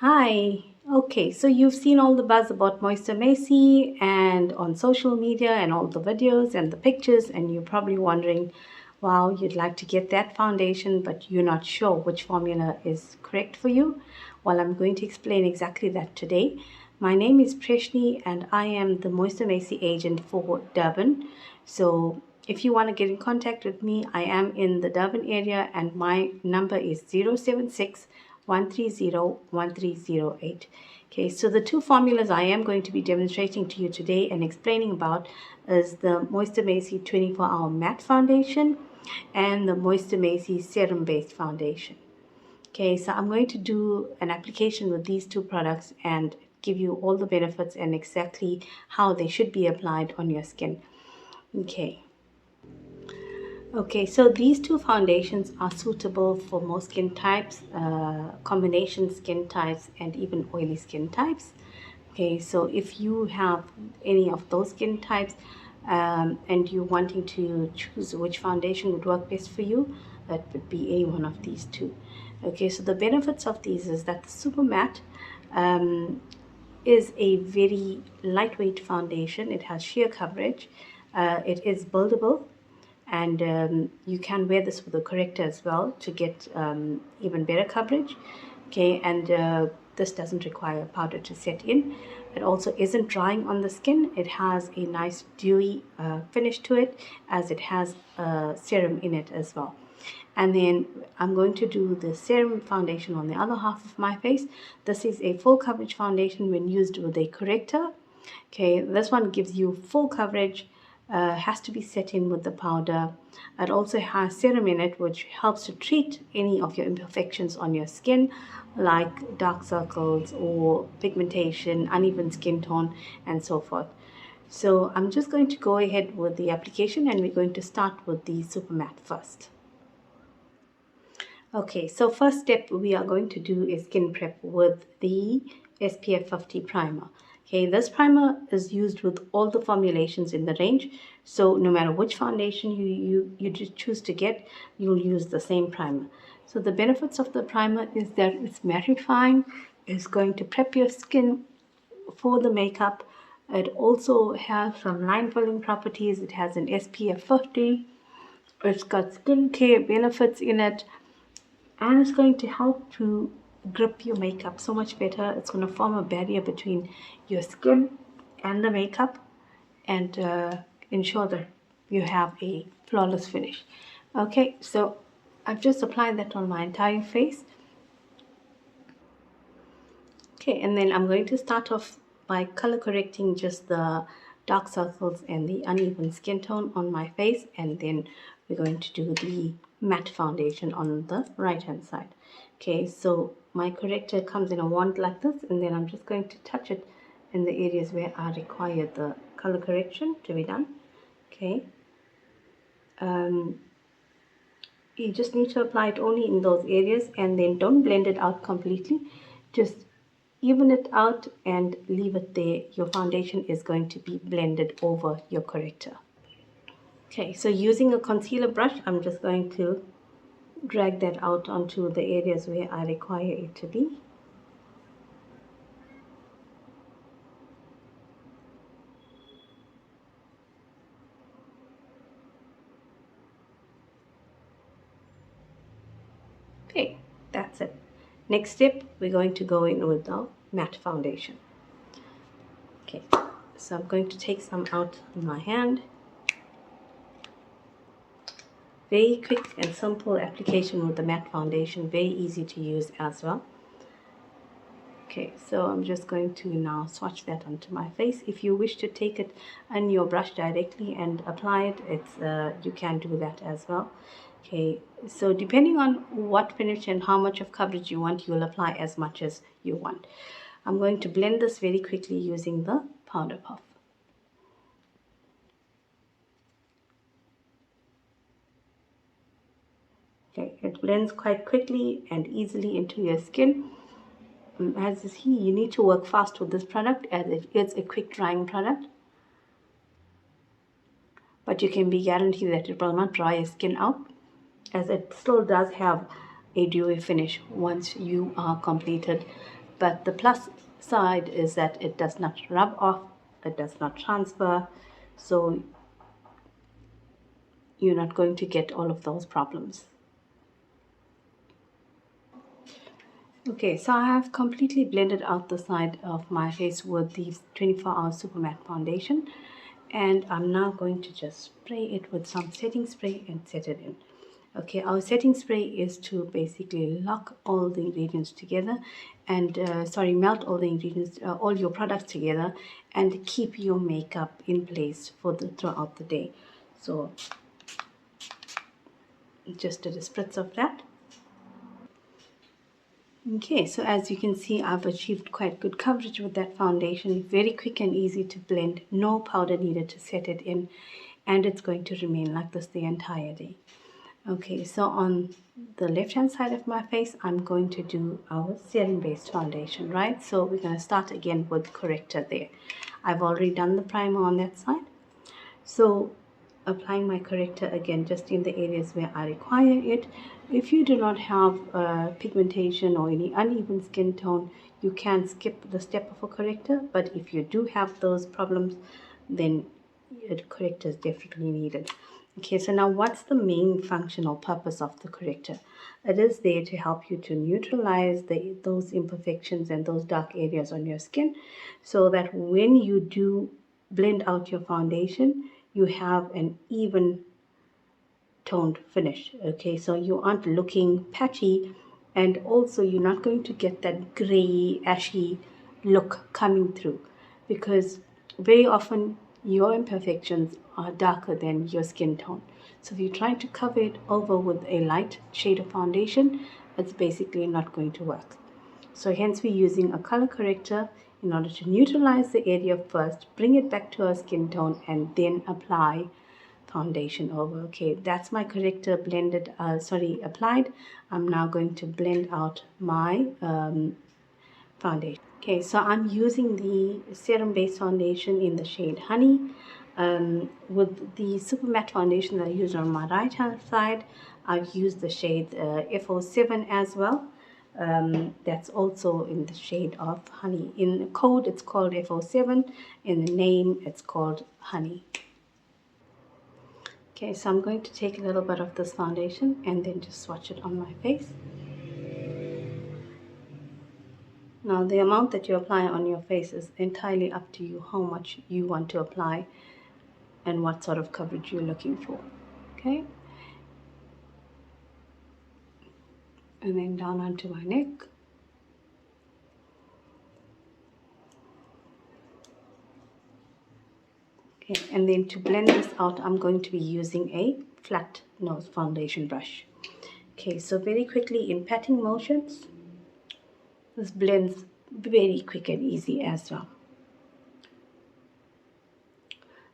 Hi. Okay, so you've seen all the buzz about Mooiste Meisie and on social media and all the videos and the pictures, and you're probably wondering, wow, you'd like to get that foundation, but you're not sure which formula is correct for you. Well, I'm going to explain exactly that today. My name is Preshni, and I am the Mooiste Meisie agent for Durban. So if you want to get in contact with me, I am in the Durban area, and my number is 076 130 1308. Okay, so the two formulas I am going to be demonstrating to you today and explaining about is the Mooiste Meisie 24-hour matte foundation and the Mooiste Meisie serum based foundation. Okay, so I'm going to do an application with these two products and give you all the benefits and exactly how they should be applied on your skin. Okay, so these two foundations are suitable for most skin types, combination skin types, and even oily skin types. Okay, so if you have any of those skin types and you're wanting to choose which foundation would work best for you, that would be any one of these two. Okay, so the benefits of these is that the super matte is a very lightweight foundation. It has sheer coverage. It is buildable, and you can wear this with a corrector as well to get even better coverage. Okay, and this doesn't require powder to set in. It also isn't drying on the skin. It has a nice dewy finish to it, as it has serum in it as well. And then I'm going to do the serum foundation on the other half of my face. This is a full coverage foundation when used with a corrector. Okay, this one gives you full coverage, has to be set in with the powder. It also has serum in it, which helps to treat any of your imperfections on your skin, like dark circles or pigmentation, uneven skin tone, and so forth. So I'm just going to go ahead with the application, and we're going to start with the super matte first. Okay, so first step we are going to do is skin prep with the SPF 50 primer. Okay, this primer is used with all the formulations in the range, so no matter which foundation you choose to get, you'll use the same primer. So the benefits of the primer is that it's mattifying, it's going to prep your skin for the makeup. It also has some line filling properties. It has an SPF 50. It's got skincare benefits in it, and it's going to help to grip your makeup so much better. It's going to form a barrier between your skin and the makeup and ensure that you have a flawless finish. Okay, so I've just applied that on my entire face. Okay, and then I'm going to start off by color correcting just the dark circles and the uneven skin tone on my face, and then we're going to do the matte foundation on the right hand side. Okay, so my corrector comes in a wand like this, and then I'm just going to touch it in the areas where I require the color correction to be done. Okay, you just need to apply it only in those areas, and then don't blend it out completely. Just even it out and leave it there. Your foundation is going to be blended over your corrector. Okay, so using a concealer brush, I'm just going to drag that out onto the areas where I require it to be. Okay, that's it. Next step, we're going to go in with the matte foundation. Okay, so I'm going to take some out in my hand. Very quick and simple application with the matte foundation, very easy to use as well. Okay, so I'm just going to now swatch that onto my face. If you wish to take it on your brush directly and apply it, you can do that as well. Okay, so depending on what finish and how much of coverage you want, you'll apply as much as you want. I'm going to blend this very quickly using the powder puff. Okay, it blends quite quickly and easily into your skin. As you see, you need to work fast with this product as it is a quick drying product. But you can be guaranteed that it will not dry your skin out, as it still does have a dewy finish once you are completed But the plus side is that it does not rub off, it does not transfer, so you're not going to get all of those problems. Okay, so I have completely blended out the side of my face with the 24-hour Super Matte Foundation, and I'm now going to just spray it with some setting spray and set it in. Okay, our setting spray is to basically lock all the ingredients together and melt all the ingredients, all your products together, and keep your makeup in place for throughout the day. So just did a spritz of that. Okay, so as you can see, I've achieved quite good coverage with that foundation. Very quick and easy to blend, no powder needed to set it in, and it's going to remain like this the entire day. Okay, so on the left hand side of my face, I'm going to do our serum based foundation, right? So we're going to start again with corrector there. I've already done the primer on that side. So applying my corrector again just in the areas where I require it. If you do not have pigmentation or any uneven skin tone, you can skip the step of a corrector, but if you do have those problems, then a corrector is definitely needed. Okay, so now what's the main function or purpose of the corrector? It is there to help you to neutralize those imperfections and those dark areas on your skin, so that when you do blend out your foundation, you have an even toned finish. Okay, so you aren't looking patchy, and also you're not going to get that gray ashy look coming through, because very often your imperfections are darker than your skin tone. So if you're trying to cover it over with a light shade of foundation, it's basically not going to work. So hence we're using a color corrector in order to neutralize the area first, bring it back to our skin tone, and then apply foundation over. Okay, that's my corrector applied. I'm now going to blend out my foundation. Okay, so I'm using the serum based foundation in the shade Honey. With the super matte foundation that I used on my right hand side, I've used the shade F07 as well. That's also in the shade of Honey. In the code it's called F07, in the name it's called Honey. Okay, so I'm going to take a little bit of this foundation and then just swatch it on my face. Now the amount that you apply on your face is entirely up to you, how much you want to apply and what sort of coverage you're looking for. Okay, and then down onto my neck. Okay, and then to blend this out, I'm going to be using a flat nose foundation brush. Okay, so very quickly in patting motions, this blends very quick and easy as well.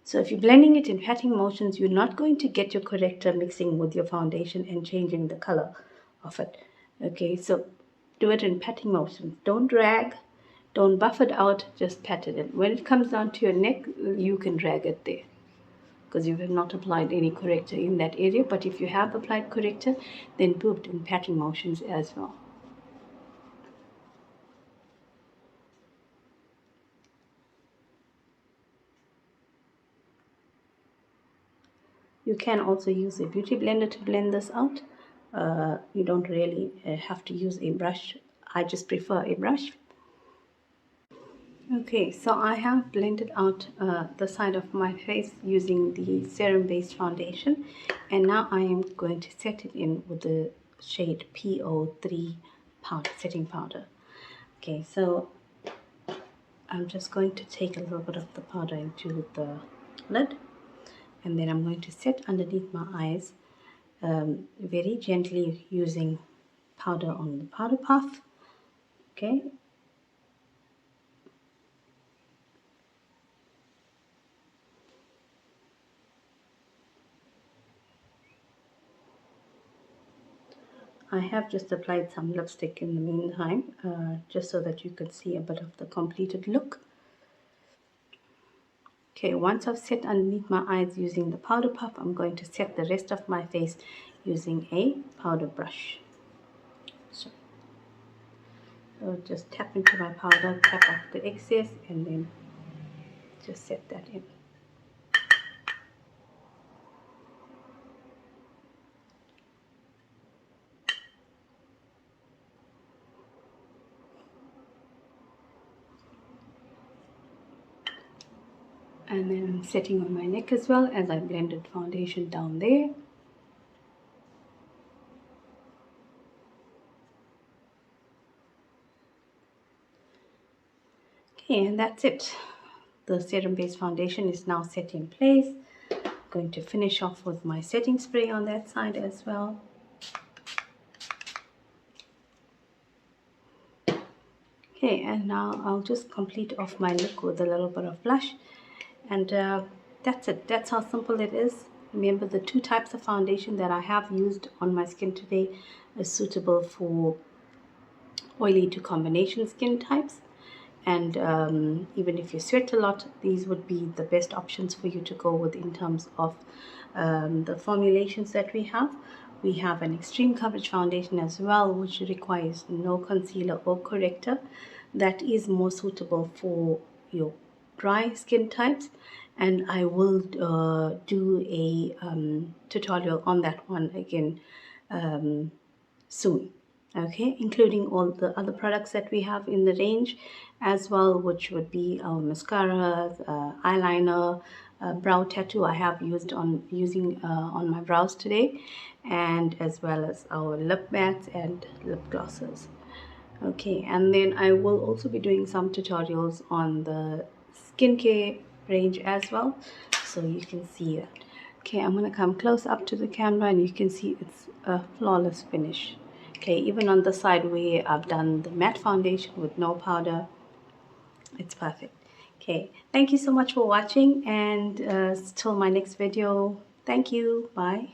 So if you're blending it in patting motions, you're not going to get your corrector mixing with your foundation and changing the color of it. Okay, so do it in patting motions. Don't drag, don't buff it out, just pat it in. When it comes down to your neck, you can drag it there because you have not applied any corrector in that area. But if you have applied corrector, then do it in patting motions as well. You can also use a beauty blender to blend this out. You don't really have to use a brush. I just prefer a brush. Okay, so I have blended out the side of my face using the serum based foundation, and now I am going to set it in with the shade PO3 powder, setting powder. Okay, so I'm just going to take a little bit of the powder into the lid, and then I'm going to set underneath my eyes very gently using powder on the powder puff. Okay, I have just applied some lipstick in the meantime, just so that you could see a bit of the completed look. Okay, once I've set underneath my eyes using the powder puff, I'm going to set the rest of my face using a powder brush. So So just tap into my powder, tap off the excess, and then just set that in. And then setting on my neck as well as I blended foundation down there. Okay, and that's it. The serum based foundation is now set in place. I'm going to finish off with my setting spray on that side as well. Okay, and now I'll just complete off my look with a little bit of blush. And that's it. That's how simple it is. Remember, the two types of foundation that I have used on my skin today is suitable for oily to combination skin types. And even if you sweat a lot, these would be the best options for you to go with in terms of the formulations that we have. We have an extreme coverage foundation as well, which requires no concealer or corrector. That is more suitable for your dry skin types, and I will do a tutorial on that one again soon. Okay, including all the other products that we have in the range as well, which would be our mascara, eyeliner, brow tattoo I have using on my brows today, and as well as our lip mats and lip glosses. Okay, and then I will also be doing some tutorials on the skincare range as well, so you can see that. Okay, I'm going to come close up to the camera and you can see it's a flawless finish. Okay, even on the side where I've done the matte foundation with no powder, it's perfect. Okay, thank you so much for watching, and till my next video, thank you, bye.